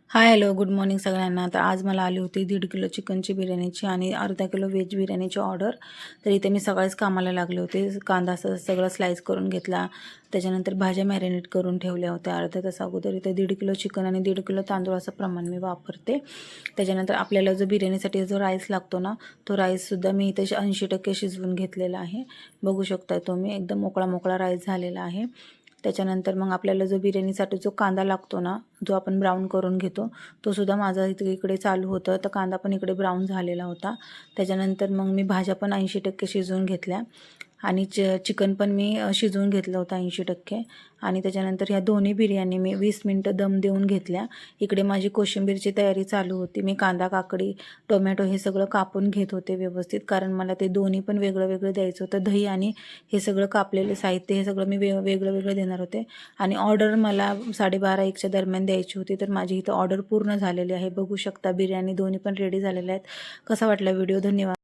Hi hello good morning सगळ्यांना. तर आज मला आली होती 1.5 किलो चिकनची बिर्याणीची आणि अर्धा किलो व्हेज बिर्याणीची ऑर्डर. तर इथे मी सकाळीच कामाला लागले होते. कांदा सगळं स्लाईस करून घेतला, त्याच्यानंतर भाज्या मॅरिनेट करून ठेवल्या होत्या अर्ध्या तास अगोदर. इथे 1.5 किलो चिकन आणि 1.5 किलो तांदूळ असं प्रमाण मी वापरते. त्याच्यानंतर आपल्याला जो बिर्याणीसाठी जो राईस लागतो ना, तो राईससुद्धा मी इथे 80% शिजवून घेतलेला आहे. बघू शकता तुम्ही, एकदम मोकळा मोकळा राईस झालेला आहे. त्याच्यानंतर मग आपल्याला जो बिर्याणीसाठी जो कांदा लागतो ना, जो आपण ब्राऊन करून घेतो, तो सुद्धा माझा इकडे चालू होतं. तर कांदा पण इकडे ब्राऊन झालेला होता. त्याच्यानंतर मग मी भाज्या पण 80% शिजवून घेतल्या आणि चिकन पण मी शिजवून घेतलं होतं 80%. आणि त्याच्यानंतर ह्या दोन्ही बिर्याणी मी 20 मिनटं दम देऊन घेतल्या. इकडे माझी कोशिंबीरची तयारी चालू होती. मी कांदा, काकडी, टोमॅटो हे सगळं कापून घेत होते व्यवस्थित, कारण मला ते दोन्ही पण वेगळं वेगळं द्यायचं होतं. दही आणि हे सगळं कापलेलं साहित्य हे सगळं मी वेगळं वेगळं देणार होते. आणि ऑर्डर मला 12:30-1च्या दरम्यान द्यायची होती. तर माझी इथं ऑर्डर पूर्ण झालेली आहे. बघू शकता बिर्याणी दोन्ही पण रेडी झालेल्या आहेत. कसा वाटला व्हिडिओ? धन्यवाद.